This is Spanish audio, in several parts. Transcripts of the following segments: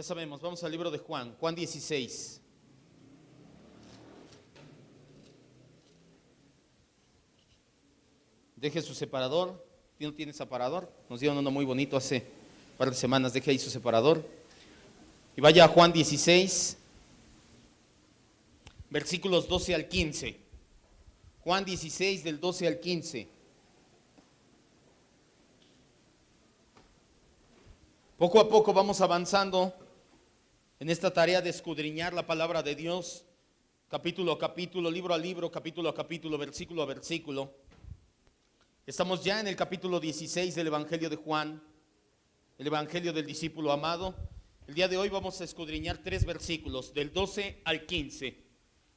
Ya sabemos, vamos al libro de Juan, Juan 16. Deje su separador. ¿No tiene separador? Nos dieron uno muy bonito hace un par de semanas. Deje ahí su separador. Y vaya a Juan 16, versículos 12 al 15. Juan 16, del 12 al 15. Poco a poco vamos avanzando en esta tarea de escudriñar la palabra de Dios, capítulo a capítulo, libro a libro, capítulo a capítulo, versículo a versículo. Estamos ya en el capítulo 16 del Evangelio de Juan, el Evangelio del discípulo amado. El día de hoy vamos a escudriñar 3 versículos, del 12 al 15.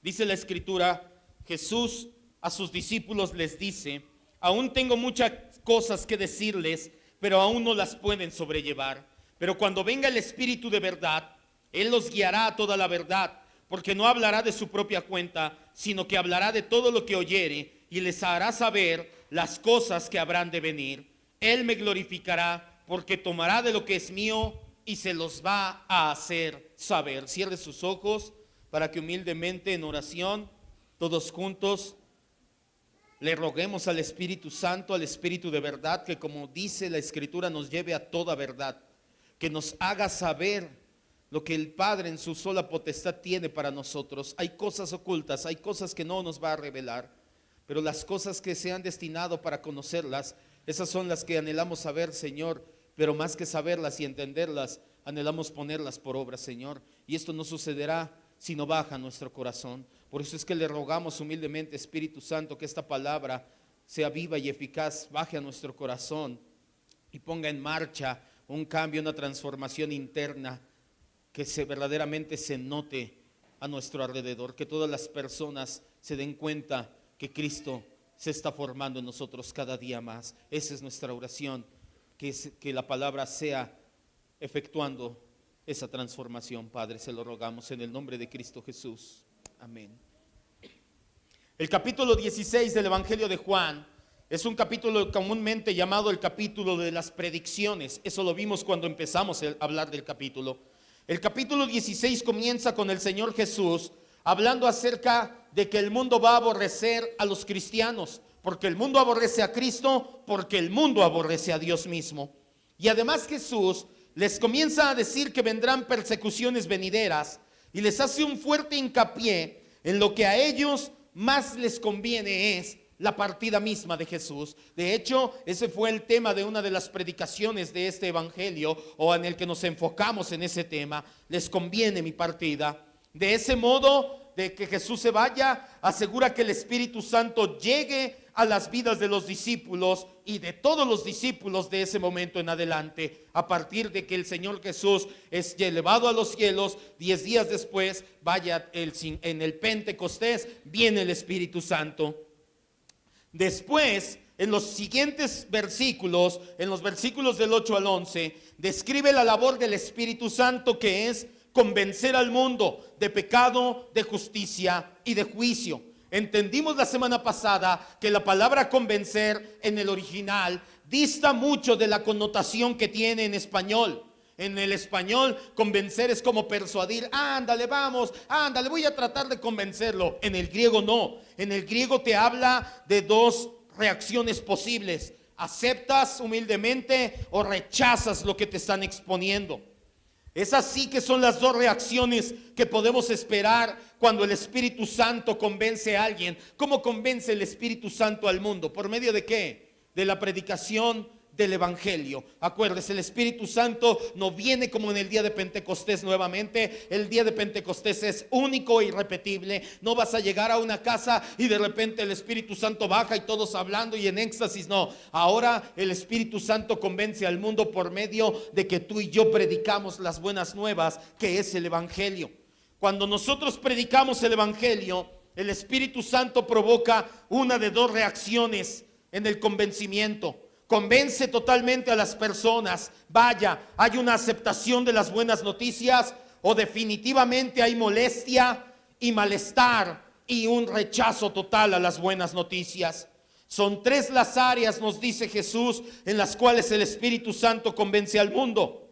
Dice la Escritura: Jesús a sus discípulos les dice: aún tengo muchas cosas que decirles, pero aún no las pueden sobrellevar. Pero cuando venga el Espíritu de verdad, Él los guiará a toda la verdad, porque no hablará de su propia cuenta, sino que hablará de todo lo que oyere, y les hará saber las cosas que habrán de venir. Él me glorificará, porque tomará de lo que es mío y se los va a hacer saber. Cierre sus ojos para que humildemente en oración, todos juntos, le roguemos al Espíritu Santo, al Espíritu de verdad, que como dice la Escritura nos lleve a toda verdad, que nos haga saber lo que el Padre en su sola potestad tiene para nosotros. Hay cosas ocultas, hay cosas que no nos va a revelar, pero las cosas que se han destinado para conocerlas, esas son las que anhelamos saber, Señor. Pero más que saberlas y entenderlas, anhelamos ponerlas por obra, Señor. Y esto no sucederá si no baja nuestro corazón. Por eso es que le rogamos humildemente, Espíritu Santo, que esta palabra sea viva y eficaz, baje a nuestro corazón y ponga en marcha un cambio, una transformación interna, que verdaderamente se note a nuestro alrededor, que todas las personas se den cuenta que Cristo se está formando en nosotros cada día más. Esa es nuestra oración, que la palabra sea efectuando esa transformación, Padre. Se lo rogamos en el nombre de Cristo Jesús. Amén. El capítulo 16 del Evangelio de Juan es un capítulo comúnmente llamado el capítulo de las predicciones. Eso lo vimos cuando empezamos a hablar del capítulo. El capítulo 16 comienza con el Señor Jesús hablando acerca de que el mundo va a aborrecer a los cristianos, porque el mundo aborrece a Cristo, porque el mundo aborrece a Dios mismo. Y además Jesús les comienza a decir que vendrán persecuciones venideras y les hace un fuerte hincapié en lo que a ellos más les conviene es la partida misma de Jesús. De hecho, ese fue el tema de una de las predicaciones de este evangelio, o en el que nos enfocamos en ese tema. Les conviene mi partida. De ese modo, de que Jesús se vaya, asegura que el Espíritu Santo llegue a las vidas de los discípulos y de todos los discípulos de ese momento en adelante. A partir de que el Señor Jesús es elevado a los cielos, 10 días después, en el Pentecostés, viene el Espíritu Santo. Después, en los siguientes versículos, en los versículos del 8 al 11, describe la labor del Espíritu Santo, que es convencer al mundo de pecado, de justicia y de juicio. Entendimos la semana pasada que la palabra convencer en el original dista mucho de la connotación que tiene en español. En el español, convencer es como persuadir. Ándale, vamos, ándale, voy a tratar de convencerlo. En el griego no. En el griego te habla de 2 reacciones posibles. ¿Aceptas humildemente o rechazas lo que te están exponiendo? Es así que son las 2 reacciones que podemos esperar cuando el Espíritu Santo convence a alguien. ¿Cómo convence el Espíritu Santo al mundo? ¿Por medio de qué? De la predicación del Evangelio. Acuérdese, el Espíritu Santo no viene como en el día de Pentecostés nuevamente. El día de Pentecostés es único e irrepetible. No vas a llegar a una casa y de repente el Espíritu Santo baja y todos hablando y en éxtasis. No, ahora el Espíritu Santo convence al mundo por medio de que tú y yo predicamos las buenas nuevas, que es el Evangelio. Cuando nosotros predicamos el Evangelio, el Espíritu Santo provoca una de 2 reacciones en el convencimiento. Convence totalmente a las personas. Vaya, hay una aceptación de las buenas noticias, o definitivamente hay molestia y malestar y un rechazo total a las buenas noticias. Son 3 las áreas, nos dice Jesús, en las cuales el Espíritu Santo convence al mundo: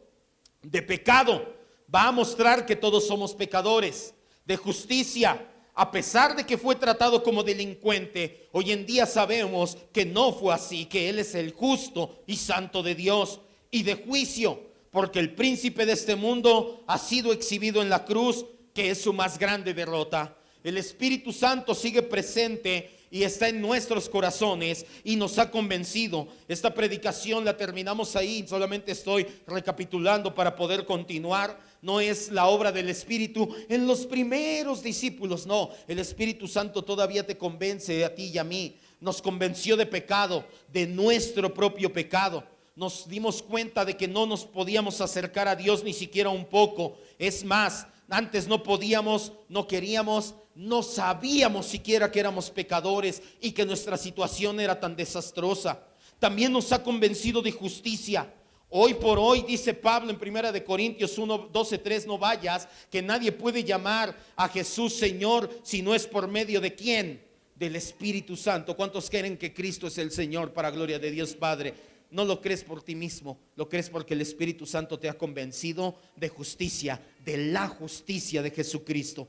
de pecado, va a mostrar que todos somos pecadores. De justicia, a pesar de que fue tratado como delincuente, hoy en día sabemos que no fue así, que Él es el justo y santo de Dios. Y de juicio, porque el príncipe de este mundo ha sido exhibido en la cruz, que es su más grande derrota. El Espíritu Santo sigue presente y está en nuestros corazones y nos ha convencido. Esta predicación la terminamos ahí, solamente estoy recapitulando para poder continuar. No es la obra del Espíritu en los primeros discípulos, no. El Espíritu Santo todavía te convence a ti y a mí. Nos convenció de pecado, de nuestro propio pecado. Nos dimos cuenta de que no nos podíamos acercar a Dios ni siquiera un poco. Es más, antes no podíamos, no queríamos, no sabíamos siquiera que éramos pecadores y que nuestra situación era tan desastrosa. También nos ha convencido de justicia. Hoy por hoy, dice Pablo en 1 Corintios 1, 12, 3, no vayas, que nadie puede llamar a Jesús Señor si no es por medio de ¿quién? Del Espíritu Santo. ¿Cuántos creen que Cristo es el Señor para gloria de Dios Padre? No lo crees por ti mismo, lo crees porque el Espíritu Santo te ha convencido de justicia, de la justicia de Jesucristo.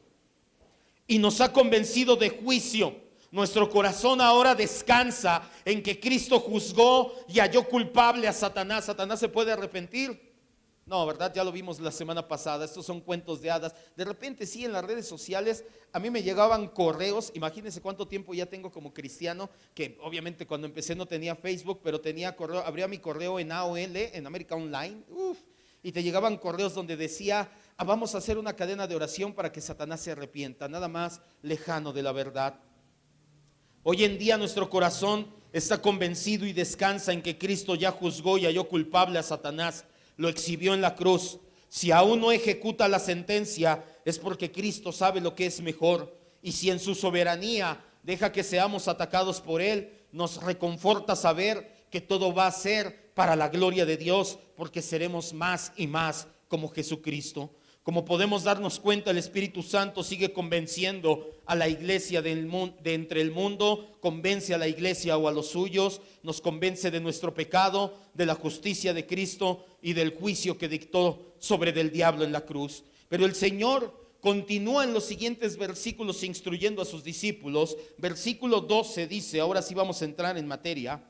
Y nos ha convencido de juicio. Nuestro corazón ahora descansa en que Cristo juzgó y halló culpable a Satanás. ¿Satanás se puede arrepentir? No, ¿verdad? Ya lo vimos la semana pasada. Estos son cuentos de hadas. De repente sí, en las redes sociales a mí me llegaban correos. Imagínense cuánto tiempo ya tengo como cristiano, que obviamente cuando empecé no tenía Facebook, pero tenía correo, abría mi correo en AOL, en América Online. Y te llegaban correos donde decía, vamos a hacer una cadena de oración para que Satanás se arrepienta. Nada más lejano de la verdad. Hoy en día nuestro corazón está convencido y descansa en que Cristo ya juzgó y halló culpable a Satanás. Lo exhibió en la cruz. Si aún no ejecuta la sentencia, es porque Cristo sabe lo que es mejor. Y si en su soberanía deja que seamos atacados por Él, nos reconforta saber que todo va a ser para la gloria de Dios, porque seremos más y más como Jesucristo. Como podemos darnos cuenta, el Espíritu Santo sigue convenciendo a la iglesia de entre el mundo, convence a la iglesia o a los suyos, nos convence de nuestro pecado, de la justicia de Cristo y del juicio que dictó sobre del diablo en la cruz. Pero el Señor continúa en los siguientes versículos instruyendo a sus discípulos. Versículo 12 dice, ahora sí vamos a entrar en materia.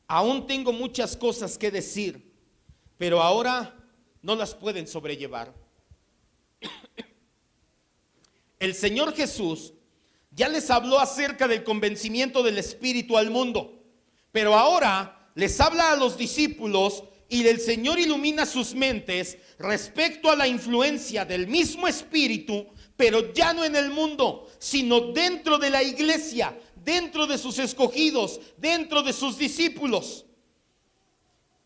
Aún tengo muchas cosas que decir, pero ahora no las pueden sobrellevar. El Señor Jesús ya les habló acerca del convencimiento del Espíritu al mundo, pero ahora les habla a los discípulos y el Señor ilumina sus mentes respecto a la influencia del mismo Espíritu, pero ya no en el mundo, sino dentro de la iglesia, dentro de sus escogidos, dentro de sus discípulos.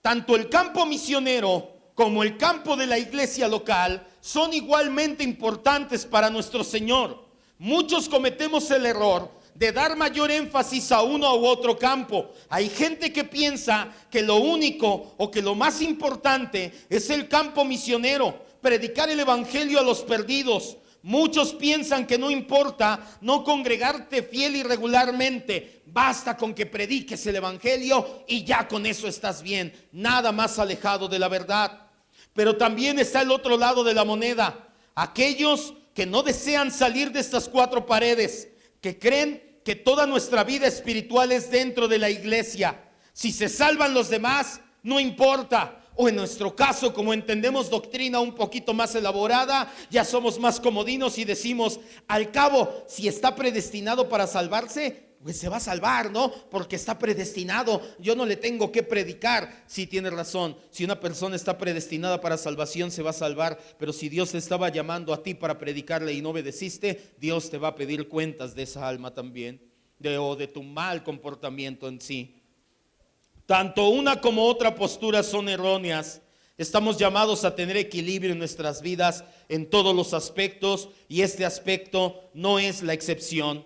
Tanto el campo misionero como el campo de la iglesia local son igualmente importantes para nuestro Señor. Muchos cometemos el error de dar mayor énfasis a uno u otro campo. Hay gente que piensa que lo único o que lo más importante es el campo misionero, predicar el evangelio a los perdidos. Muchos piensan que no importa no congregarte fiel y regularmente, basta con que prediques el evangelio y ya con eso estás bien. Nada más alejado de la verdad. Pero también está el otro lado de la moneda, aquellos que no desean salir de estas cuatro paredes, que creen que toda nuestra vida espiritual es dentro de la iglesia. Si se salvan los demás, no importa. O en nuestro caso, como entendemos doctrina un poquito más elaborada, ya somos más comodinos y decimos, al cabo, si está predestinado para salvarse, pues se va a salvar, ¿no? Porque está predestinado, yo no le tengo que predicar. Sí, tiene razón, si una persona está predestinada para salvación, se va a salvar, pero si Dios te estaba llamando a ti para predicarle y no obedeciste, Dios te va a pedir cuentas de esa alma también, o de tu mal comportamiento en sí. Tanto una como otra postura son erróneas. Estamos llamados a tener equilibrio en nuestras vidas en todos los aspectos y este aspecto no es la excepción.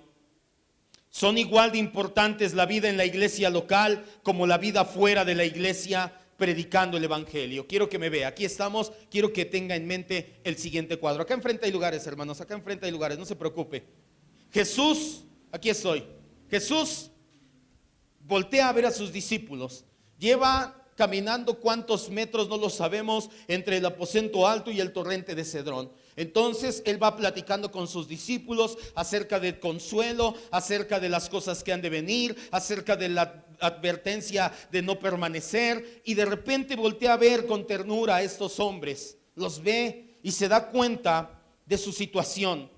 Son igual de importantes la vida en la iglesia local como la vida fuera de la iglesia predicando el evangelio. Quiero que me vea, aquí estamos, quiero que tenga en mente el siguiente cuadro. Acá enfrente hay lugares, hermanos, acá enfrente hay lugares, no se preocupe. Jesús, aquí estoy, Jesús voltea a ver a sus discípulos, lleva caminando cuántos metros, no lo sabemos, entre el aposento alto y el torrente de Cedrón. Entonces él va platicando con sus discípulos acerca del consuelo, acerca de las cosas que han de venir, acerca de la advertencia de no permanecer, y de repente voltea a ver con ternura a estos hombres, los ve y se da cuenta de su situación.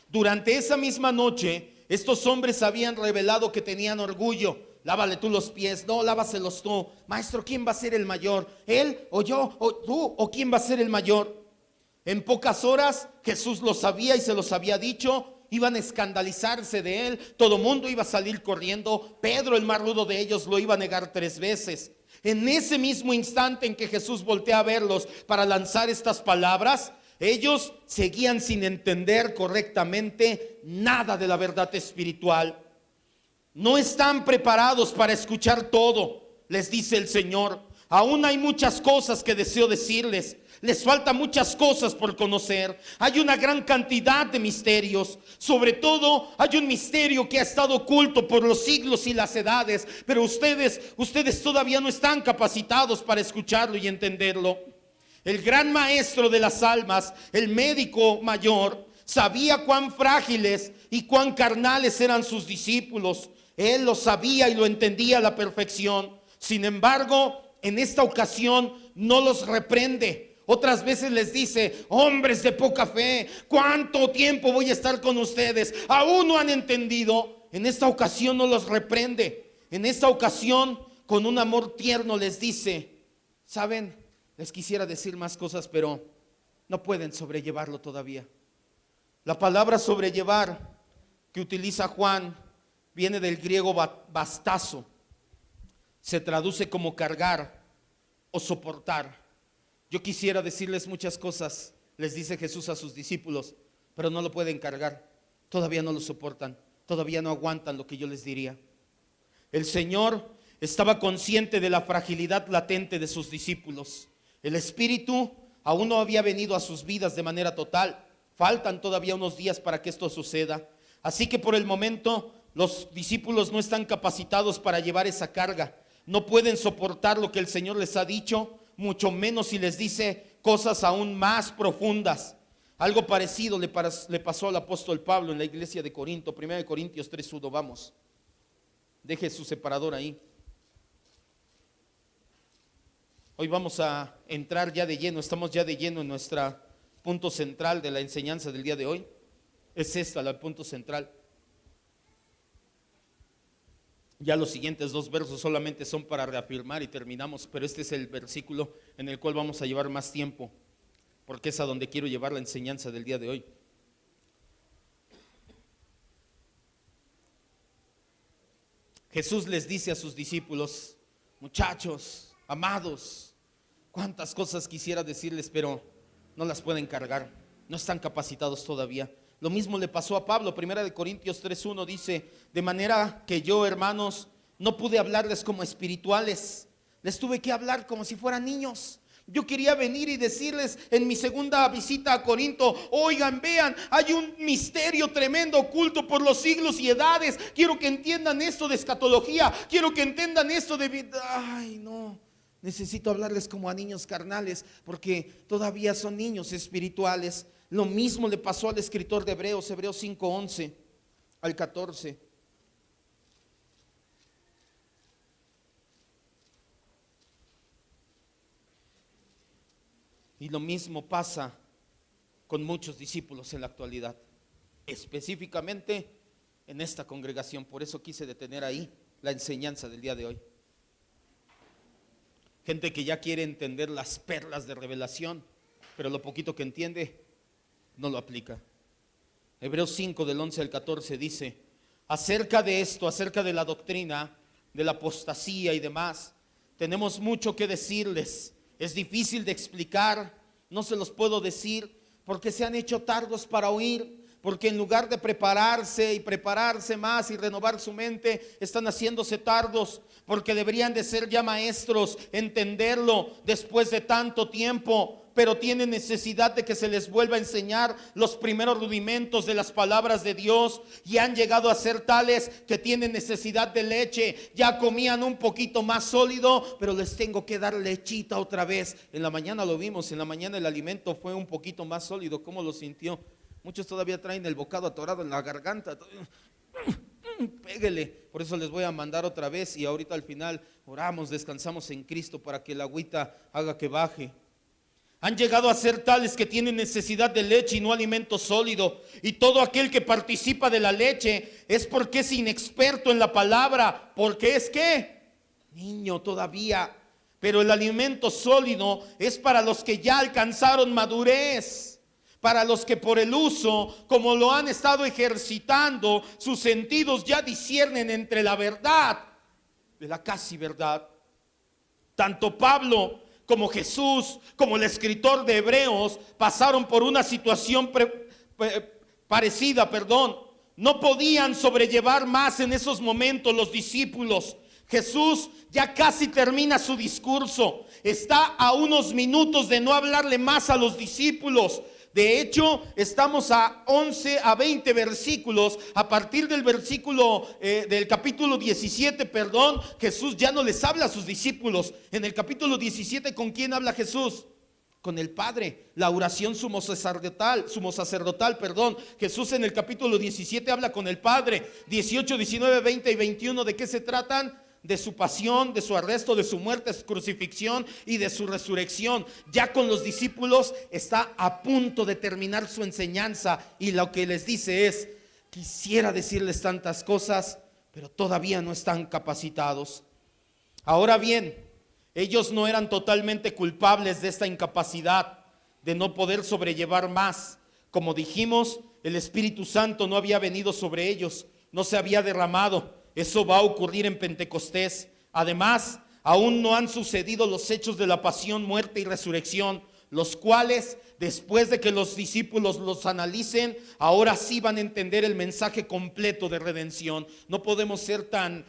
Durante esa misma noche, estos hombres habían revelado que tenían orgullo. Lávale tú los pies, no, lávaselos tú. Maestro, ¿quién va a ser el mayor? ¿Él o yo o tú? ¿O quién va a ser el mayor? En pocas horas Jesús lo sabía y se los había dicho. Iban a escandalizarse de él, todo mundo iba a salir corriendo. Pedro, el más rudo de ellos, lo iba a negar 3 veces. En ese mismo instante en que Jesús voltea a verlos para lanzar estas palabras, ellos seguían sin entender correctamente nada de la verdad espiritual. No están preparados para escuchar todo, les dice el Señor. Aún hay muchas cosas que deseo decirles. Les falta muchas cosas por conocer. Hay una gran cantidad de misterios. Sobre todo hay un misterio que ha estado oculto por los siglos y las edades, pero ustedes todavía no están capacitados para escucharlo y entenderlo. El gran maestro de las almas, el médico mayor, sabía cuán frágiles y cuán carnales eran sus discípulos. Él lo sabía y lo entendía a la perfección. Sin embargo, en esta ocasión no los reprende. Otras veces les dice: hombres de poca fe, ¿cuánto tiempo voy a estar con ustedes? Aún no han entendido. En esta ocasión no los reprende. En esta ocasión, con un amor tierno, les dice: ¿saben? Les quisiera decir más cosas, pero no pueden sobrellevarlo todavía. La palabra sobrellevar que utiliza Juan viene del griego bastazo. Se traduce como cargar o soportar. Yo quisiera decirles muchas cosas, les dice Jesús a sus discípulos, pero no lo pueden cargar. Todavía no lo soportan, todavía no aguantan lo que yo les diría. El Señor estaba consciente de la fragilidad latente de sus discípulos. El Espíritu aún no había venido a sus vidas de manera total. Faltan todavía unos días para que esto suceda. Así que por el momento los discípulos no están capacitados para llevar esa carga. No pueden soportar lo que el Señor les ha dicho, mucho menos si les dice cosas aún más profundas. Algo parecido le pasó al apóstol Pablo en la iglesia de Corinto. 1 Corintios 3:1, vamos. Deje su separador ahí. Hoy vamos a entrar ya de lleno, estamos ya de lleno en nuestro punto central de la enseñanza del día de hoy. Es el punto central. Ya los siguientes 2 versos solamente son para reafirmar y terminamos, pero este es el versículo en el cual vamos a llevar más tiempo, porque es a donde quiero llevar la enseñanza del día de hoy. Jesús les dice a sus discípulos: muchachos, amados, cuántas cosas quisiera decirles, pero no las pueden cargar, no están capacitados todavía. Lo mismo le pasó a Pablo. 1 Corintios 3:1 dice: de manera que yo, hermanos, no pude hablarles como espirituales, les tuve que hablar como si fueran niños. Yo quería venir y decirles en mi segunda visita a Corinto: oigan, vean, hay un misterio tremendo oculto por los siglos y edades. Quiero que entiendan esto de escatología, quiero que entiendan esto de vida. Ay, no, necesito hablarles como a niños carnales, porque todavía son niños espirituales. Lo mismo le pasó al escritor de Hebreos 5:11 al 14. Y lo mismo pasa con muchos discípulos en la actualidad, específicamente en esta congregación. Por eso quise detener ahí la enseñanza del día de hoy. Gente que ya quiere entender las perlas de revelación, pero lo poquito que entiende no lo aplica. Hebreos 5 del 11 al 14 dice: acerca de esto, acerca de la doctrina de la apostasía y demás, tenemos mucho que decirles. Es difícil de explicar, no se los puedo decir, porque se han hecho tardos para oír, porque en lugar de prepararse y prepararse más y renovar su mente, están haciéndose tardos, porque deberían de ser ya maestros, entenderlo después de tanto tiempo. pero tienen necesidad de que se les vuelva a enseñar los primeros rudimentos de las palabras de Dios, y han llegado a ser tales que tienen necesidad de leche. Ya comían un poquito más sólido, pero les tengo que dar lechita otra vez. En la mañana lo vimos, en la mañana el alimento fue un poquito más sólido. ¿Cómo lo sintió? Muchos todavía traen el bocado atorado en la garganta. Pégale. Por eso les voy a mandar otra vez, y ahorita al final oramos, descansamos en Cristo para que el agüita haga que baje. Han llegado a ser tales que tienen necesidad de leche y no alimento sólido. Y todo aquel que participa de la leche es porque es inexperto en la palabra, porque es que niño todavía. Pero el alimento sólido es para los que ya alcanzaron madurez, para los que por el uso, como lo han estado ejercitando, sus sentidos ya disciernen entre la verdad de la casi verdad. Tanto Pablo como Jesús, como el escritor de Hebreos, pasaron por una situación parecida. No podían sobrellevar más en esos momentos los discípulos. Jesús ya casi termina su discurso. Está a unos minutos de no hablarle más a los discípulos. De hecho, estamos a 11 a 20 versículos. A partir del versículo del capítulo 17, Jesús ya no les habla a sus discípulos. En el capítulo 17, ¿con quién habla Jesús? Con el Padre. La oración sumo sacerdotal. Jesús en el capítulo 17 habla con el Padre. 18, 19, 20 y 21, ¿de qué se tratan? De su pasión, de su arresto, de su muerte, su crucifixión y de su resurrección. Ya con los discípulos está a punto de terminar su enseñanza, y lo que les dice es: quisiera decirles tantas cosas, pero todavía no están capacitados. Ahora bien, ellos no eran totalmente culpables de esta incapacidad, de no poder sobrellevar más. Como dijimos, el Espíritu Santo no había venido sobre ellos, no se había derramado. Eso va a ocurrir en Pentecostés. Además, aún no han sucedido los hechos de la pasión, muerte y resurrección, los cuales, después de que los discípulos los analicen, ahora sí van a entender el mensaje completo de redención. No podemos ser tan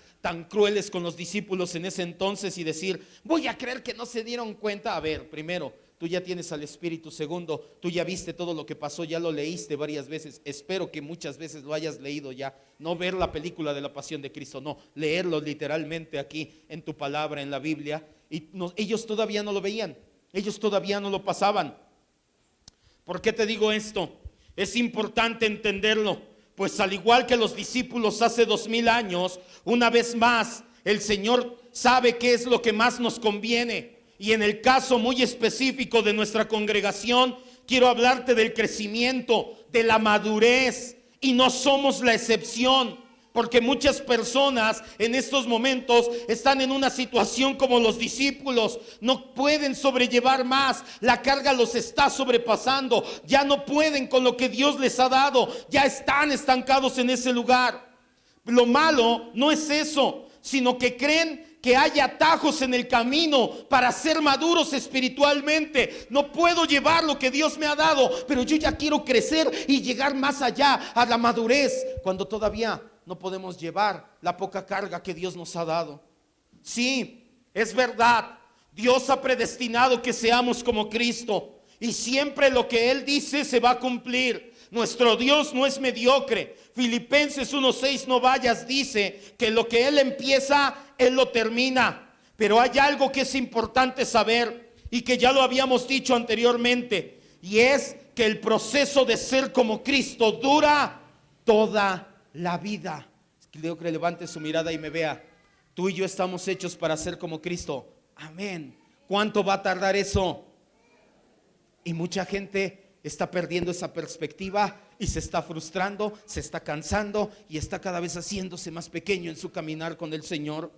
crueles con los discípulos en ese entonces y decir: voy a creer que no se dieron cuenta. A ver, primero, tú ya tienes al Espíritu. Segundo, tú ya viste todo lo que pasó, ya lo leíste varias veces. Espero que muchas veces lo hayas leído ya. No ver la película de la pasión de Cristo, no, leerlo literalmente aquí en tu palabra, en la Biblia. Y ellos todavía no lo veían, ellos todavía no lo pasaban. ¿Por qué te digo esto? Es importante entenderlo, pues al igual que los discípulos hace 2000 años, una vez más, el Señor sabe qué es lo que más nos conviene. Y en el caso muy específico de nuestra congregación, quiero hablarte del crecimiento, de la madurez, y no somos la excepción, porque muchas personas en estos momentos están en una situación como los discípulos. No pueden sobrellevar más, la carga los está sobrepasando, ya no pueden con lo que Dios les ha dado, ya están estancados en ese lugar. Lo malo no es eso, sino que creen que hay atajos en el camino para ser maduros espiritualmente. No puedo llevar lo que Dios me ha dado, pero yo ya quiero crecer y llegar más allá a la madurez, cuando todavía no podemos llevar la poca carga que Dios nos ha dado. Sí, es verdad, Dios ha predestinado que seamos como Cristo, y siempre lo que Él dice se va a cumplir. Nuestro Dios no es mediocre. Filipenses 1:6, no vayas, dice que lo que Él empieza, Él lo termina. Pero hay algo que es importante saber, y que ya lo habíamos dicho anteriormente, y es que el proceso de ser como Cristo dura toda la vida. Quiero que levante su mirada y me vea. Tú y yo estamos hechos para ser como Cristo. Amén. ¿Cuánto va a tardar eso? Y mucha gente está perdiendo esa perspectiva y se está frustrando, se está cansando y está cada vez haciéndose más pequeño en su caminar con el Señor.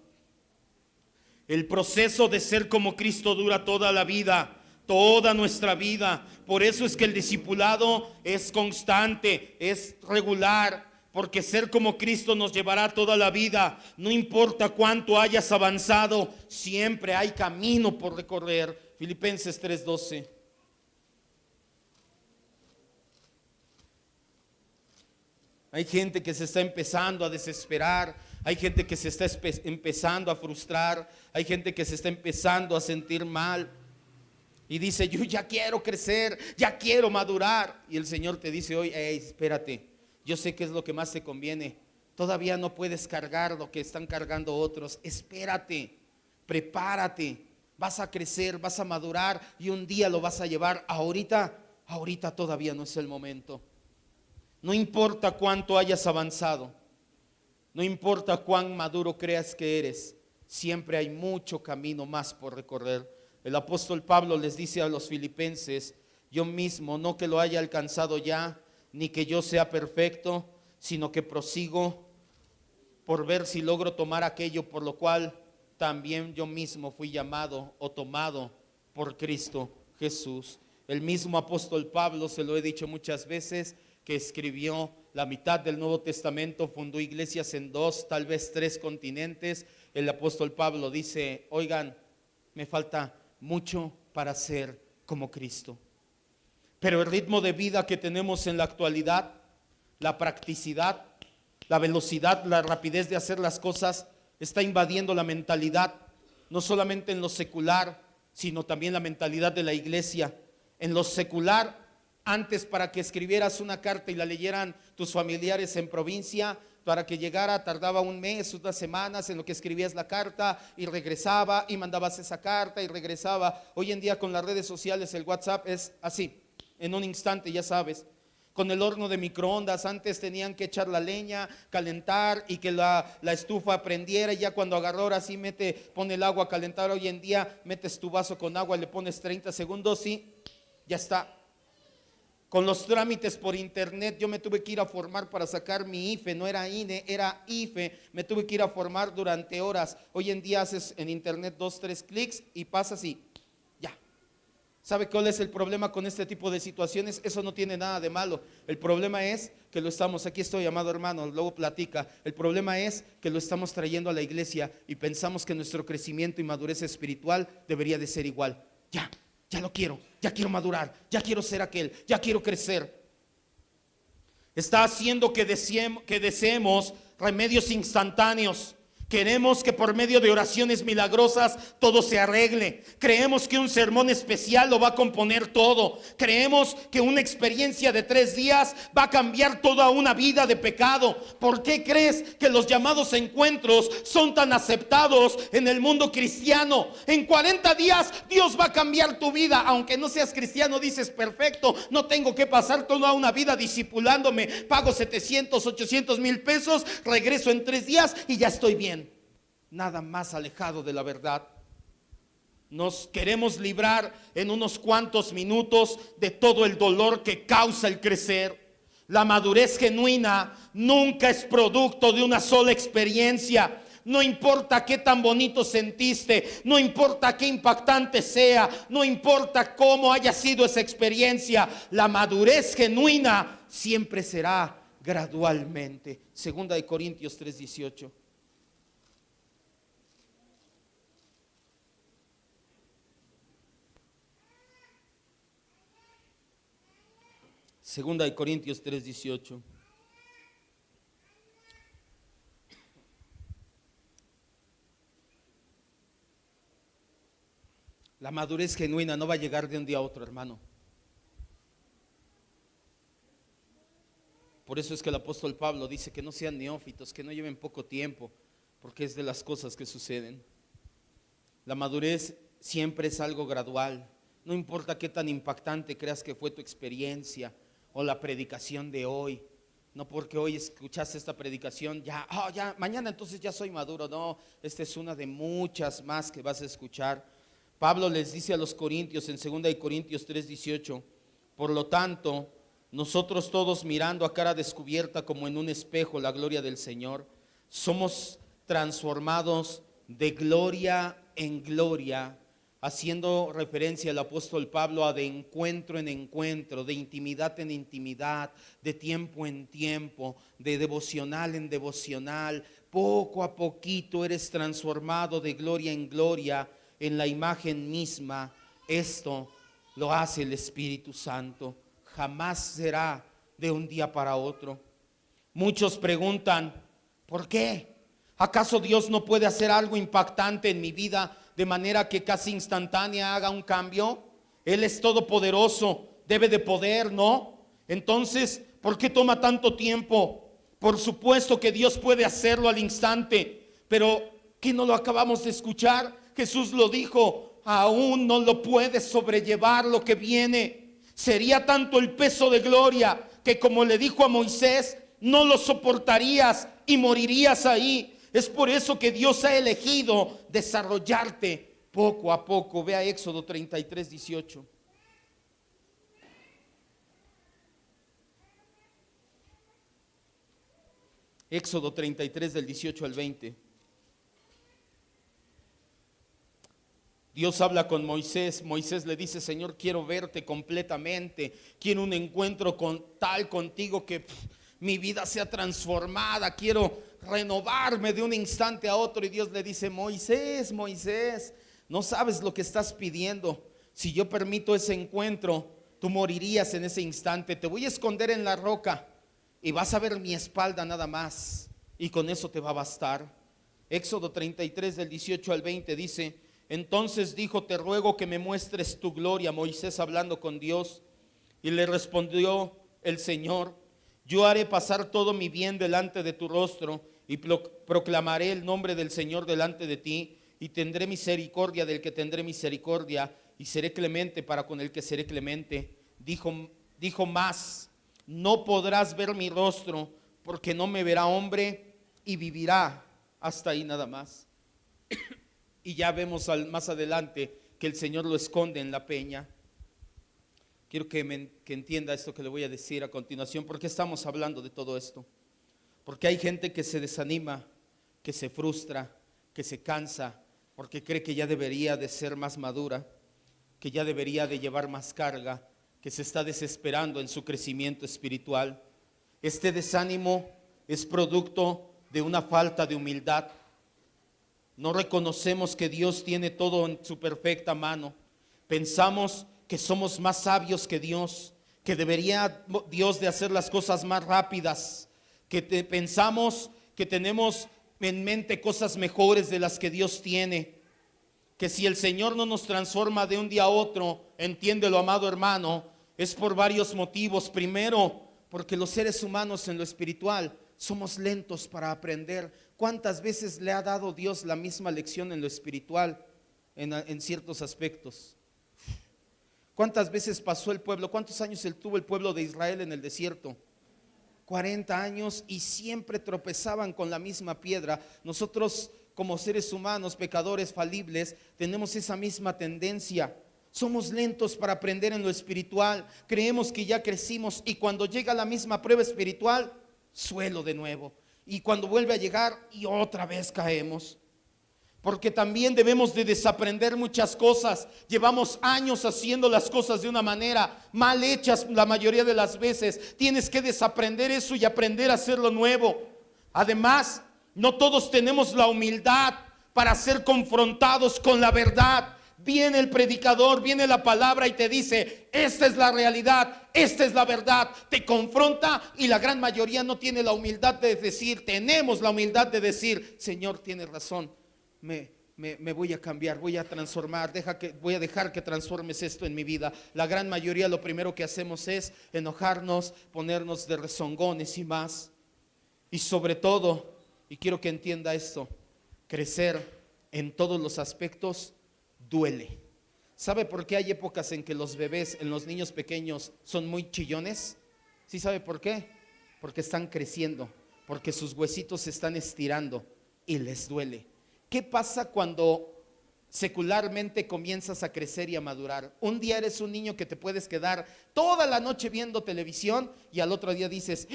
El proceso de ser como Cristo dura toda la vida, toda nuestra vida. Por eso es que el discipulado es constante, es regular, porque ser como Cristo nos llevará toda la vida. No importa cuánto hayas avanzado, siempre hay camino por recorrer. Filipenses 3:12. Hay gente que se está empezando a desesperar, hay gente que se está empezando a frustrar, hay gente que se está empezando a sentir mal. Y dice, yo ya quiero crecer, ya quiero madurar. Y el Señor te dice hoy, hey, espérate, yo sé qué es lo que más te conviene. Todavía no puedes cargar lo que están cargando otros. Espérate, prepárate. Vas a crecer, vas a madurar y un día lo vas a llevar. Ahorita todavía no es el momento. No importa cuánto hayas avanzado, no importa cuán maduro creas que eres, siempre hay mucho camino más por recorrer. El apóstol Pablo les dice a los filipenses, yo mismo, no que lo haya alcanzado ya, ni que yo sea perfecto, sino que prosigo por ver si logro tomar aquello por lo cual también yo mismo fui llamado o tomado por Cristo Jesús. El mismo apóstol Pablo, se lo he dicho muchas veces, que escribió la mitad del Nuevo Testamento, fundó iglesias en 2, tal vez 3 continentes. El apóstol Pablo dice, oigan, me falta mucho para ser como Cristo. Pero el ritmo de vida que tenemos en la actualidad, la practicidad, la velocidad, la rapidez de hacer las cosas, está invadiendo la mentalidad, no solamente en lo secular, sino también la mentalidad de la iglesia. En lo secular, antes para que escribieras una carta y la leyeran tus familiares en provincia, para que llegara tardaba un mes, unas semanas en lo que escribías la carta y regresaba y mandabas esa carta y regresaba. Hoy en día con las redes sociales el WhatsApp es así, en un instante ya sabes. Con el horno de microondas, antes tenían que echar la leña, calentar y que la estufa prendiera, y ya cuando agarró ahora sí pone el agua a calentar. Hoy en día metes tu vaso con agua, le pones 30 segundos y ya está. Con los trámites por internet, yo me tuve que ir a formar para sacar mi IFE, no era INE, era IFE, me tuve que ir a formar durante horas. Hoy en día haces en internet 2, 3 clics y pasas y ya. ¿Sabe cuál es el problema con este tipo de situaciones? Eso no tiene nada de malo. El problema es que lo estamos, aquí estoy, amado hermano, luego platica. El problema es que lo estamos trayendo a la iglesia y pensamos que nuestro crecimiento y madurez espiritual debería de ser igual. Ya lo quiero, ya quiero madurar, ya quiero ser aquel, ya quiero crecer. Está haciendo que deseemos remedios instantáneos. Queremos que por medio de oraciones milagrosas todo se arregle. Creemos que un sermón especial lo va a componer todo. Creemos que una experiencia de 3 días va a cambiar toda una vida de pecado. ¿Por qué crees que los llamados encuentros son tan aceptados en el mundo cristiano? En 40 días Dios va a cambiar tu vida. Aunque no seas cristiano, dices, perfecto, no tengo que pasar toda una vida discipulándome. Pago 700, 800 mil pesos, regreso en 3 días y ya estoy bien. Nada más alejado de la verdad. Nos queremos librar en unos cuantos minutos de todo el dolor que causa el crecer. La madurez genuina nunca es producto de una sola experiencia. No importa qué tan bonito sentiste, no importa qué impactante sea, no importa cómo haya sido esa experiencia, la madurez genuina siempre será gradualmente. Segunda de Corintios 3:18. Segunda de Corintios 3:18. La madurez genuina no va a llegar de un día a otro, hermano. Por eso es que el apóstol Pablo dice que no sean neófitos, que no lleven poco tiempo, porque es de las cosas que suceden. La madurez siempre es algo gradual. No importa qué tan impactante creas que fue tu experiencia o la predicación de hoy. No porque hoy escuchaste esta predicación, ya, mañana entonces ya soy maduro. No, esta es una de muchas más que vas a escuchar. Pablo les dice a los corintios en 2 de Corintios 3:18, por lo tanto, nosotros todos mirando a cara descubierta como en un espejo la gloria del Señor, somos transformados de gloria en gloria, haciendo referencia al apóstol Pablo a de encuentro en encuentro, de intimidad en intimidad, de tiempo en tiempo, de devocional en devocional. Poco a poquito eres transformado de gloria en gloria en la imagen misma. Esto lo hace el Espíritu Santo. Jamás será de un día para otro. Muchos preguntan, ¿por qué? ¿Acaso Dios no puede hacer algo impactante en mi vida de manera que casi instantánea haga un cambio? Él es todopoderoso, debe de poder, ¿no? Entonces, ¿por qué toma tanto tiempo? Por supuesto que Dios puede hacerlo al instante, pero ¿qué no lo acabamos de escuchar? Jesús lo dijo, aún no lo puedes sobrellevar lo que viene. Sería tanto el peso de gloria que, como le dijo a Moisés, no lo soportarías y morirías ahí. Es por eso que Dios ha elegido desarrollarte poco a poco. Vea Éxodo 33, 18. Éxodo 33 del 18 al 20. Dios habla con Moisés. Moisés le dice: Señor, quiero verte completamente. Quiero un encuentro contigo que mi vida sea transformada. Quiero renovarme de un instante a otro. Y Dios le dice: Moisés, Moisés, no sabes lo que estás pidiendo. Si yo permito ese encuentro, tú morirías en ese instante. Te voy a esconder en la roca y vas a ver mi espalda nada más, y con eso te va a bastar. Éxodo 33 del 18 al 20 dice: entonces dijo: te ruego que me muestres tu gloria. Moisés hablando con Dios. Y le respondió el Señor: yo haré pasar todo mi bien delante de tu rostro, y proclamaré el nombre del Señor delante de ti, y tendré misericordia del que tendré misericordia, y seré clemente para con el que seré clemente. Dijo más: no podrás ver mi rostro, porque no me verá hombre y vivirá. Hasta ahí nada más. Y ya vemos más adelante que el Señor lo esconde en la peña. Quiero que entienda esto que le voy a decir a continuación. ¿Por qué estamos hablando de todo esto? Porque hay gente que se desanima, que se frustra, que se cansa, porque cree que ya debería de ser más madura, que ya debería de llevar más carga, que se está desesperando en su crecimiento espiritual. Este desánimo es producto de una falta de humildad. No reconocemos que Dios tiene todo en su perfecta mano. Pensamos que somos más sabios que Dios, que debería Dios de hacer las cosas más rápidas, que pensamos que tenemos en mente cosas mejores de las que Dios tiene, que si el Señor no nos transforma de un día a otro, entiéndelo, amado hermano, es por varios motivos. Primero, porque los seres humanos en lo espiritual somos lentos para aprender. ¿Cuántas veces le ha dado Dios la misma lección en lo espiritual en ciertos aspectos? ¿Cuántas veces pasó el pueblo? ¿Cuántos años tuvo el pueblo de Israel en el desierto? 40 años, y siempre tropezaban con la misma piedra. Nosotros, como seres humanos, pecadores falibles, tenemos esa misma tendencia. Somos lentos para aprender en lo espiritual. Creemos que ya crecimos, y cuando llega la misma prueba espiritual, suelo de nuevo. Y cuando vuelve a llegar, y otra vez caemos. Porque también debemos de desaprender muchas cosas. Llevamos años haciendo las cosas de una manera mal hechas la mayoría de las veces. Tienes que desaprender eso y aprender a hacerlo nuevo. Además, no todos tenemos la humildad para ser confrontados con la verdad. Viene el predicador, viene la palabra y te dice: esta es la realidad, esta es la verdad. Te confronta, y la gran mayoría no tiene la humildad de decir. Tenemos la humildad de decir: Señor, tienes razón, me voy a cambiar, voy a transformar, voy a dejar que transformes esto en mi vida. La gran mayoría lo primero que hacemos es enojarnos, ponernos de rezongones y más. Y sobre todo, y quiero que entienda esto, crecer en todos los aspectos duele. ¿Sabe por qué hay épocas en que los bebés, en los niños pequeños, son muy chillones? ¿Sí sabe por qué? Porque están creciendo, porque sus huesitos se están estirando y les duele. ¿Qué pasa cuando secularmente comienzas a crecer y a madurar? Un día eres un niño que te puedes quedar toda la noche viendo televisión, y al otro día dices: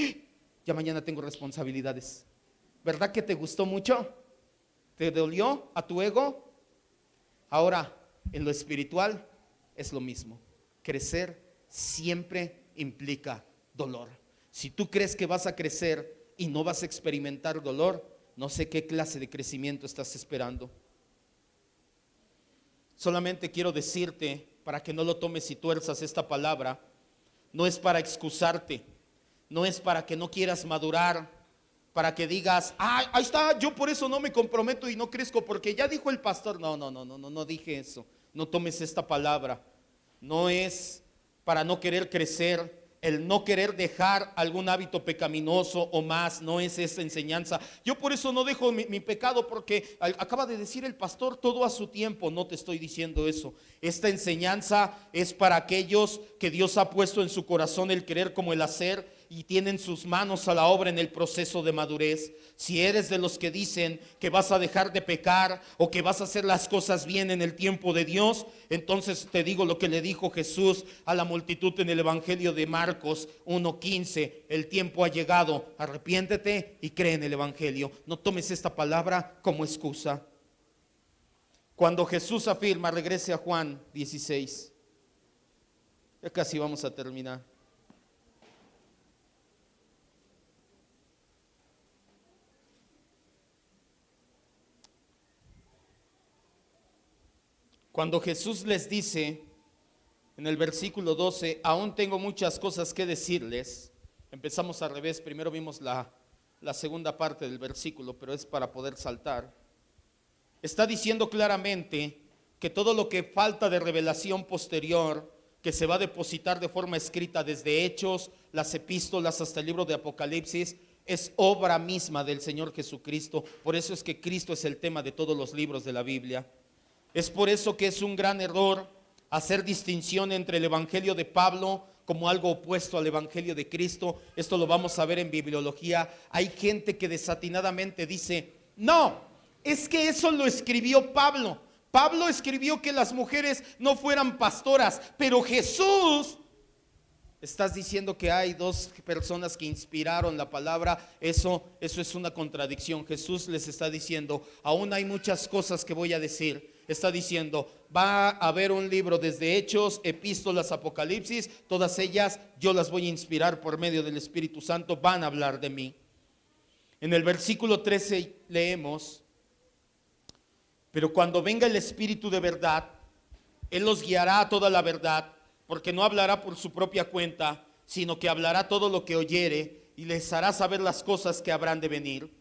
ya mañana tengo responsabilidades. ¿Verdad que te gustó mucho? ¿Te dolió a tu ego? Ahora, en lo espiritual es lo mismo. Crecer siempre implica dolor. Si tú crees que vas a crecer y no vas a experimentar dolor, no sé qué clase de crecimiento estás esperando. Solamente quiero decirte, para que no lo tomes y tuerzas esta palabra, no es para excusarte, no es para que no quieras madurar, para que digas: ahí está, yo por eso no me comprometo y no crezco, porque ya dijo el pastor. No dije eso. No tomes esta palabra. no es para no querer crecer, el no querer dejar algún hábito pecaminoso o más, no es esa enseñanza. Yo por eso no dejo mi pecado, porque acaba de decir el pastor, todo a su tiempo. No te estoy diciendo eso. Esta enseñanza es para aquellos que Dios ha puesto en su corazón el querer como el hacer, y tienen sus manos a la obra en el proceso de madurez. Si eres de los que dicen que vas a dejar de pecar o que vas a hacer las cosas bien en el tiempo de Dios, entonces te digo lo que le dijo Jesús a la multitud en el Evangelio de Marcos 1:15: el tiempo ha llegado, arrepiéntete y cree en el Evangelio. No tomes esta palabra como excusa. Cuando Jesús afirma, regrese a Juan 16. Ya casi vamos a terminar. Cuando Jesús les dice en el versículo 12, aún tengo muchas cosas que decirles. Empezamos al revés, primero vimos la segunda parte del versículo, pero es para poder saltar. Está diciendo claramente que todo lo que falta de revelación posterior, que se va a depositar de forma escrita desde Hechos, las epístolas hasta el libro de Apocalipsis, es obra misma del Señor Jesucristo. Por eso es que Cristo es el tema de todos los libros de la Biblia. Es por eso que es un gran error hacer distinción entre el Evangelio de Pablo como algo opuesto al Evangelio de Cristo. Esto lo vamos a ver en bibliología. Hay gente que desatinadamente dice, no, es que eso lo escribió Pablo. Pablo escribió que las mujeres no fueran pastoras, pero Jesús... Estás diciendo que hay dos personas que inspiraron la palabra. Eso es una contradicción. Jesús les está diciendo, aún hay muchas cosas que voy a decir. Está diciendo, va a haber un libro desde Hechos, epístolas, Apocalipsis. Todas ellas yo las voy a inspirar por medio del Espíritu Santo. Van a hablar de mí. En el versículo 13 leemos, pero cuando venga el Espíritu de verdad, Él los guiará a toda la verdad, porque no hablará por su propia cuenta, sino que hablará todo lo que oyere y les hará saber las cosas que habrán de venir.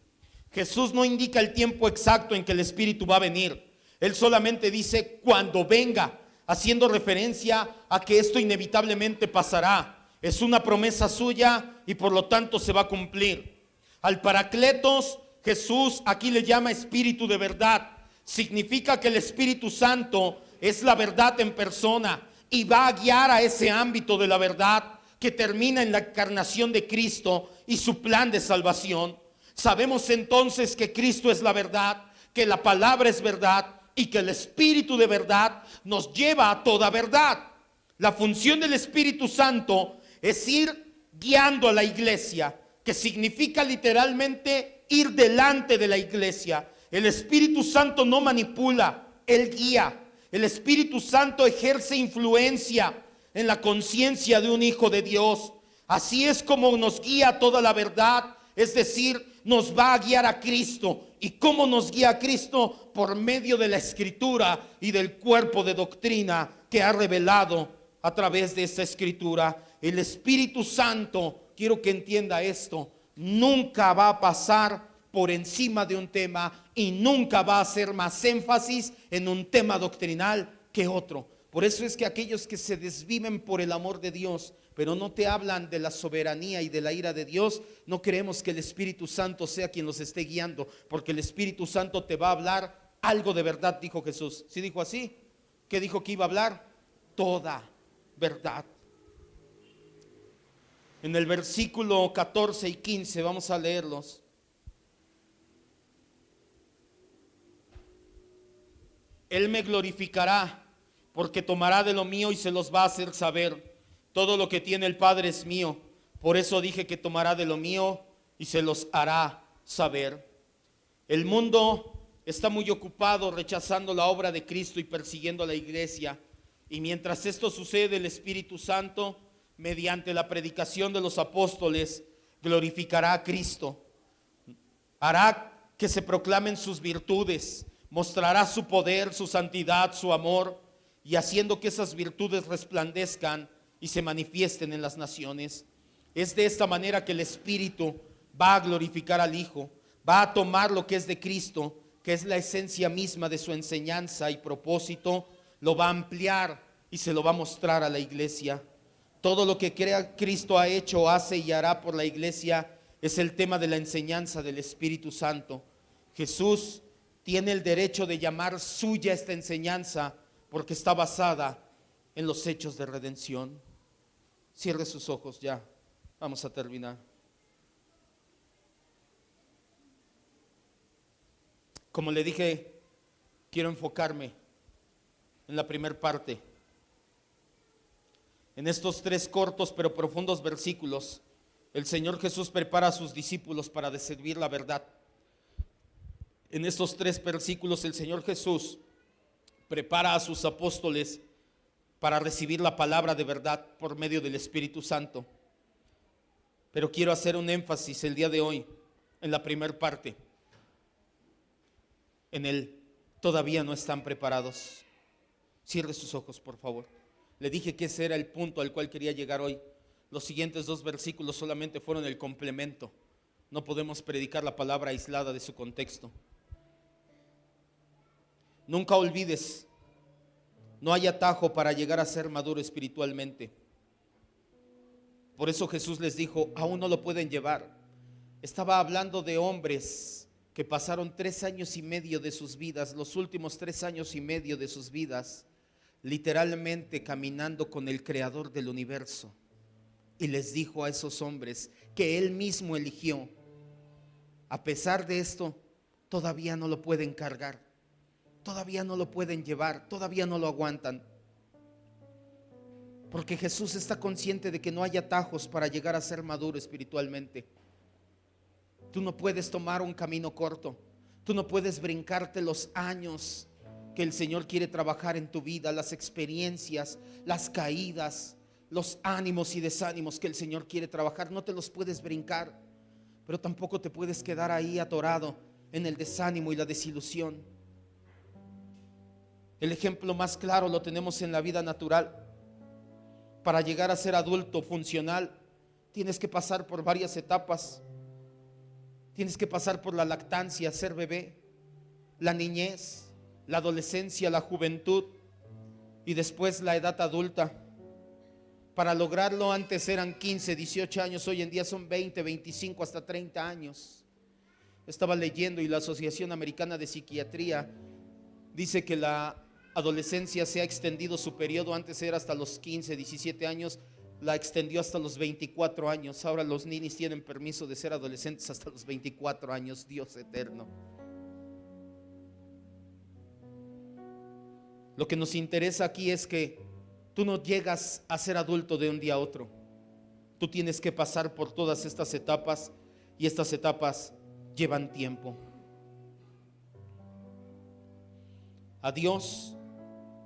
Jesús no indica el tiempo exacto en que el Espíritu va a venir. Él solamente dice cuando venga, haciendo referencia a que esto inevitablemente pasará. Es una promesa suya y por lo tanto se va a cumplir. Al Paracletos, Jesús aquí le llama Espíritu de verdad. Significa que el Espíritu Santo es la verdad en persona y va a guiar a ese ámbito de la verdad que termina en la encarnación de Cristo y su plan de salvación. Sabemos entonces que Cristo es la verdad, que la palabra es verdad y que el Espíritu de verdad nos lleva a toda verdad. La función del Espíritu Santo es ir guiando a la iglesia, que significa literalmente ir delante de la iglesia. El Espíritu Santo no manipula, Él guía. El Espíritu Santo ejerce influencia en la conciencia de un hijo de Dios. Así es como nos guía toda la verdad, es decir, nos va a guiar a Cristo. ¿Y cómo nos guía a Cristo? Por medio de la Escritura y del cuerpo de doctrina que ha revelado a través de esta Escritura. El Espíritu Santo, quiero que entienda esto, nunca va a pasar por encima de un tema y nunca va a hacer más énfasis en un tema doctrinal que otro. Por eso es que aquellos que se desviven por el amor de Dios, pero no te hablan de la soberanía y de la ira de Dios, no queremos que el Espíritu Santo sea quien los esté guiando, porque el Espíritu Santo te va a hablar algo de verdad, dijo Jesús. ¿Sí dijo así? ¿Qué dijo que iba a hablar? Toda verdad. En el versículo 14 y 15 vamos a leerlos. Él me glorificará, porque tomará de lo mío y se los va a hacer saber. Todo lo que tiene el Padre es mío. Por eso dije que tomará de lo mío y se los hará saber. El mundo está muy ocupado rechazando la obra de Cristo y persiguiendo a la iglesia. Y mientras esto sucede, el Espíritu Santo, mediante la predicación de los apóstoles, glorificará a Cristo. Hará que se proclamen sus virtudes, mostrará su poder, su santidad, su amor, y haciendo que esas virtudes resplandezcan y se manifiesten en las naciones. Es de esta manera que el Espíritu va a glorificar al Hijo, va a tomar lo que es de Cristo, que es la esencia misma de su enseñanza y propósito, lo va a ampliar y se lo va a mostrar a la iglesia. Todo lo que Cristo ha hecho, hace y hará por la iglesia es el tema de la enseñanza del Espíritu Santo. Jesús tiene el derecho de llamar suya esta enseñanza porque está basada en los hechos de redención. Cierre sus ojos ya, vamos a terminar. Como le dije, quiero enfocarme en la primera parte. En estos 3 cortos pero profundos versículos, el Señor Jesús prepara a sus discípulos para discernir la verdad. En estos 3 versículos el Señor Jesús prepara a sus apóstoles para recibir la palabra de verdad por medio del Espíritu Santo. Pero quiero hacer un énfasis el día de hoy en la primera parte. En el todavía no están preparados. Cierre sus ojos, por favor. Le dije que ese era el punto al cual quería llegar hoy. Los siguientes 2 versículos solamente fueron el complemento. No podemos predicar la palabra aislada de su contexto. Nunca olvides, no hay atajo para llegar a ser maduro espiritualmente. Por eso Jesús les dijo, aún no lo pueden llevar. Estaba hablando de hombres que pasaron 3 años y medio de sus vidas, los últimos 3 años y medio de sus vidas, literalmente caminando con el Creador del universo. Y les dijo a esos hombres que Él mismo eligió. A pesar de esto, todavía no lo pueden cargar, todavía no lo pueden llevar, todavía no lo aguantan. Porque Jesús está consciente de que no hay atajos para llegar a ser maduro espiritualmente. Tú no puedes tomar un camino corto, tú no puedes brincarte los años que el Señor quiere trabajar en tu vida, las experiencias, las caídas, los ánimos y desánimos que el Señor quiere trabajar. No te los puedes brincar, pero tampoco te puedes quedar ahí atorado en el desánimo y la desilusión. El ejemplo más claro lo tenemos en la vida natural. Para llegar a ser adulto funcional, tienes que pasar por varias etapas. Tienes que pasar por la lactancia, ser bebé, la niñez, la adolescencia, la juventud y después la edad adulta. Para lograrlo antes eran 15, 18 años, hoy en día son 20, 25, hasta 30 años. Estaba leyendo y la Asociación Americana de Psiquiatría dice que la adolescencia se ha extendido su periodo, antes era hasta los 15, 17 años, la extendió hasta los 24 años. Ahora los ninis tienen permiso de ser adolescentes hasta los 24 años, Dios eterno. Lo que nos interesa aquí es que tú no llegas a ser adulto de un día a otro. Tú tienes que pasar por todas estas etapas y estas etapas llevan tiempo. A Dios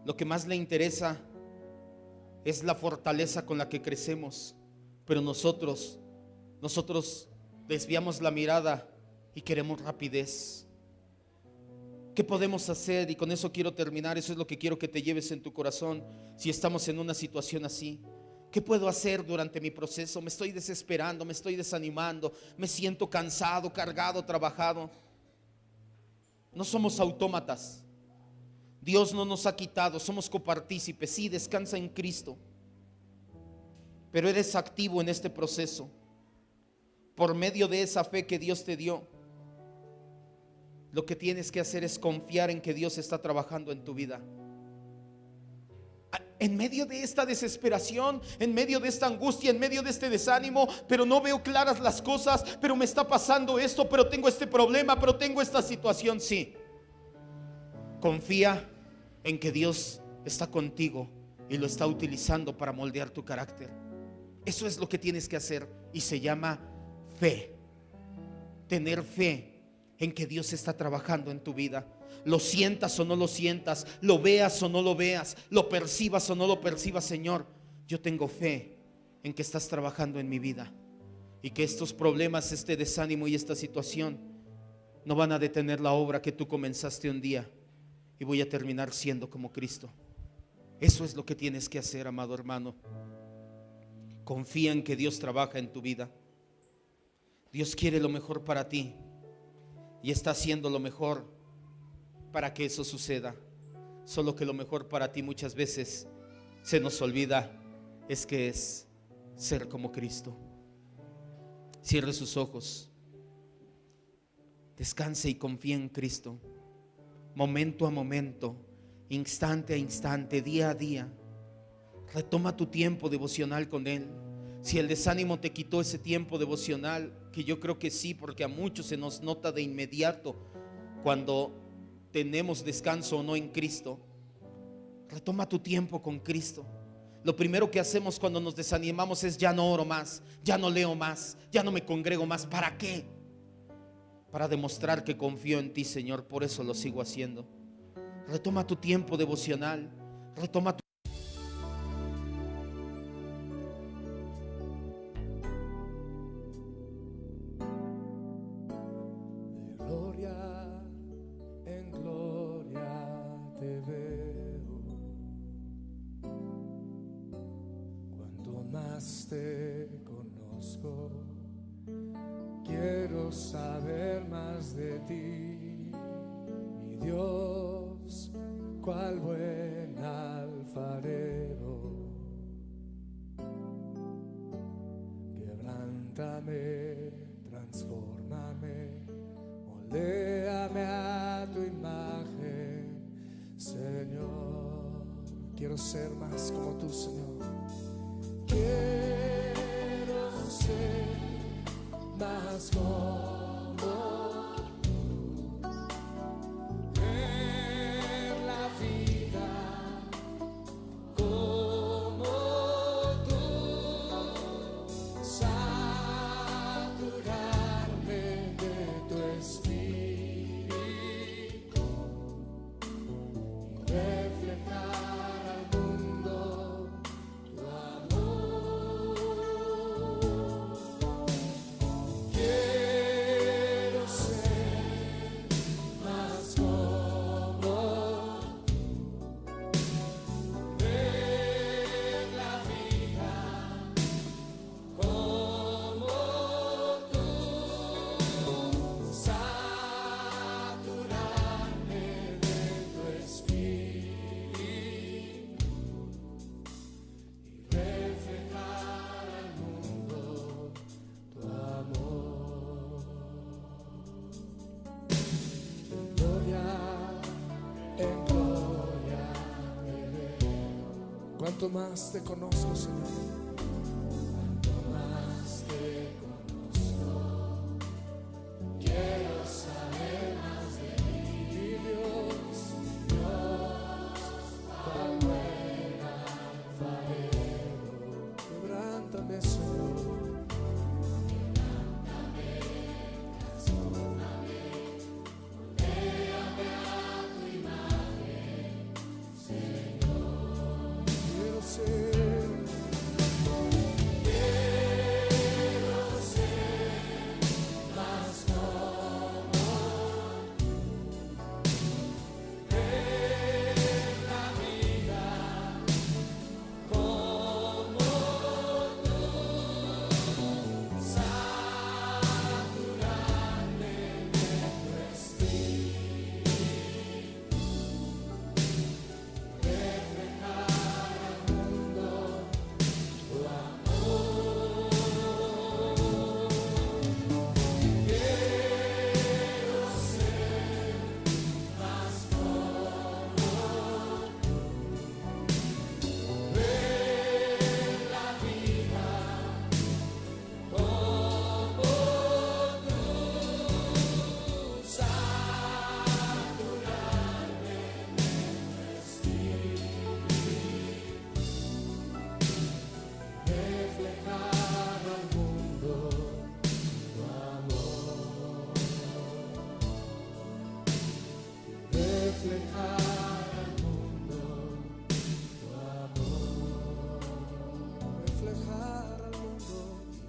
lo que más le interesa es la fortaleza con la que crecemos, pero nosotros desviamos la mirada y queremos rapidez. ¿Qué podemos hacer? Y con eso quiero terminar. Eso es lo que quiero que te lleves en tu corazón si estamos en una situación así. ¿Qué puedo hacer durante mi proceso? Me estoy desesperando, me estoy desanimando, me siento cansado, cargado, trabajado. No somos autómatas. Dios no nos ha quitado, somos copartícipes. Sí, descansa en Cristo, pero eres activo en este proceso por medio de esa fe que Dios te dio. Lo que tienes que hacer es confiar en que Dios está trabajando en tu vida. En medio de esta desesperación, en medio de esta angustia, en medio de este desánimo, pero no veo claras las cosas, pero me está pasando esto, pero tengo este problema, pero tengo esta situación. Sí, confía en que Dios está contigo y lo está utilizando para moldear tu carácter. Eso es lo que tienes que hacer y se llama fe. Tener fe en que Dios está trabajando en tu vida. Lo sientas o no lo sientas, lo veas o no lo veas, lo percibas o no lo percibas. Señor, yo tengo fe en que estás trabajando en mi vida y que estos problemas, este desánimo y esta situación no van a detener la obra que tú comenzaste un día, y voy a terminar siendo como Cristo. Eso es lo que tienes que hacer, amado hermano. Confía en que Dios trabaja en tu vida. Dios quiere lo mejor para ti y está haciendo lo mejor para que eso suceda. Solo que lo mejor para ti muchas veces se nos olvida es que es ser como Cristo. Cierre sus ojos, descanse y confíe en Cristo, momento a momento, instante a instante, día a día. Retoma tu tiempo devocional con Él. Si el desánimo te quitó ese tiempo devocional, que yo creo que sí, porque a muchos se nos nota de inmediato cuando tenemos descanso o no en Cristo, retoma tu tiempo con Cristo. Lo primero que hacemos cuando nos desanimamos es: ya no oro más, ya no leo más, ya no me congrego más. ¿Para qué? Para demostrar que confío en ti, Señor, por eso lo sigo haciendo. Retoma tu tiempo devocional, retoma tu... Te conozco, quiero saber más de ti, mi Dios, cuál buen alfarero. Quebrántame, transfórmame, moldéame a tu imagen, Señor. Quiero ser más como tú, Señor. Quiero ser más como tú, ver la vida como tú, saturarme de tu espíritu y reflejar al mundo tu amor. Quiero ser más como tú, ver la vida como tú, saturarme de tu espíritu y reflejar al mundo tu amor. Gloria en gloria te veo. Cuanto más te conozco, Señor. Cuanto más te conozco, quiero saber más de ti, Dios, Dios, cuál buen alfarero. Quebrántame, Señor. Quiero ser más como tú, ver la vida como tú, saturarme de tu espíritu, reflejar al mundo tu amor. Quiero ser más como tú, ver la vida como tú, saturarme de tu espíritu, reflejar al mundo tu amor, reflejar al mundo tu amor, reflejar al mundo,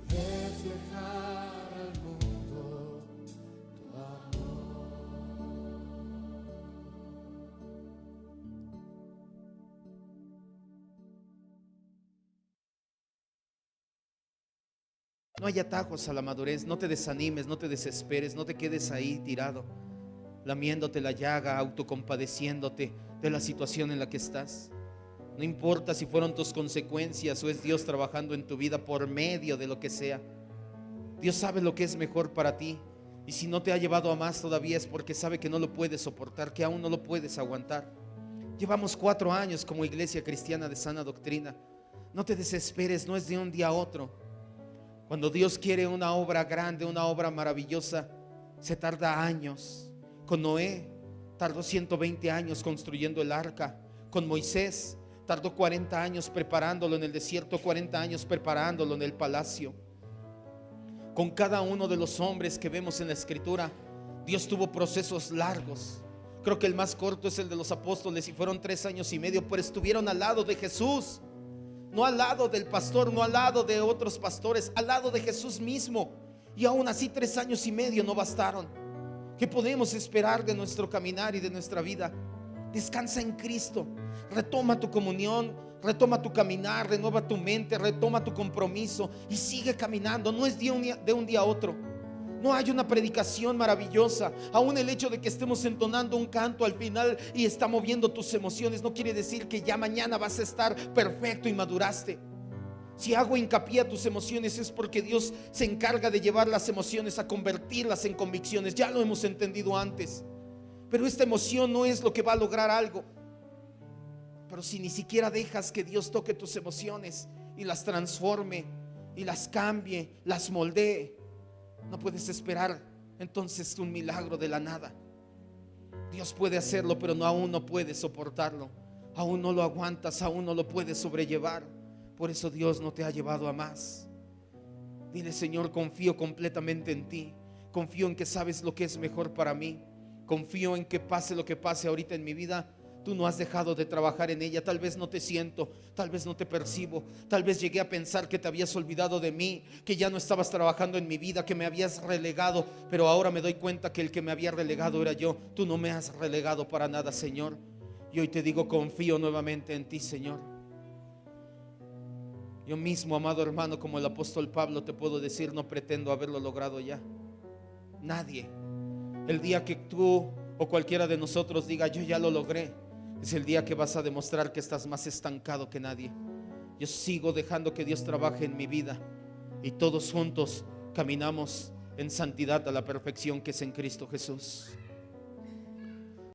reflejar al mundo tu amor. No hay atajos a la madurez. No te desanimes, no te desesperes, no te quedes ahí tirado, lamiéndote la llaga, autocompadeciéndote de la situación en la que estás. No importa si fueron tus consecuencias o es Dios trabajando en tu vida por medio de lo que sea. Dios sabe lo que es mejor para ti. Y si no te ha llevado a más todavía es porque sabe que no lo puedes soportar, que aún no lo puedes aguantar. Llevamos 4 años como Iglesia Cristiana de Sana Doctrina. No te desesperes, no es de un día a otro. Cuando Dios quiere una obra grande, una obra maravillosa, se tarda años. Con Noé tardó 120 años construyendo el arca. Con Moisés tardó 40 años preparándolo en el desierto, 40 años preparándolo en el palacio. Con cada uno de los hombres que vemos en la Escritura, Dios tuvo procesos largos. Creo que el más corto es el de los apóstoles y fueron 3 años y medio, pero estuvieron al lado de Jesús. No al lado del pastor, no al lado de otros pastores, al lado de Jesús mismo. Y aún así 3 años y medio no bastaron. ¿Qué podemos esperar de nuestro caminar y de nuestra vida? Descansa en Cristo. Retoma tu comunión, retoma tu caminar, renueva tu mente, retoma tu compromiso y sigue caminando. No es de un día a otro. No hay una predicación maravillosa. Aún el hecho de que estemos entonando un canto al final y está moviendo tus emociones no quiere decir que ya mañana vas a estar perfecto y maduraste. Si hago hincapié a tus emociones es porque Dios se encarga de llevar las emociones a convertirlas en convicciones. Ya lo hemos entendido antes. Pero esta emoción no es lo que va a lograr algo. Pero si ni siquiera dejas que Dios toque tus emociones y las transforme y las cambie, las moldee, no puedes esperar entonces un milagro de la nada. Dios puede hacerlo, pero aún no puedes soportarlo. Aún no lo aguantas, aún no lo puedes sobrellevar. Por eso Dios no te ha llevado a más. Dile: Señor, confío completamente en ti. Confío en que sabes lo que es mejor para mí. Confío en que pase lo que pase ahorita en mi vida, tú no has dejado de trabajar en ella. Tal vez no te siento, tal vez no te percibo, tal vez llegué a pensar que te habías olvidado de mí, que ya no estabas trabajando en mi vida, que me habías relegado, pero ahora me doy cuenta que el que me había relegado era yo. Tú no me has relegado para nada, Señor. Y hoy te digo, confío nuevamente en ti, Señor. Yo mismo, amado hermano, como el apóstol Pablo, te puedo decir, no pretendo haberlo logrado ya. Nadie. El día que tú o cualquiera de nosotros diga: yo ya lo logré, es el día que vas a demostrar que estás más estancado que nadie. Yo sigo dejando que Dios trabaje en mi vida y todos juntos caminamos en santidad a la perfección que es en Cristo Jesús.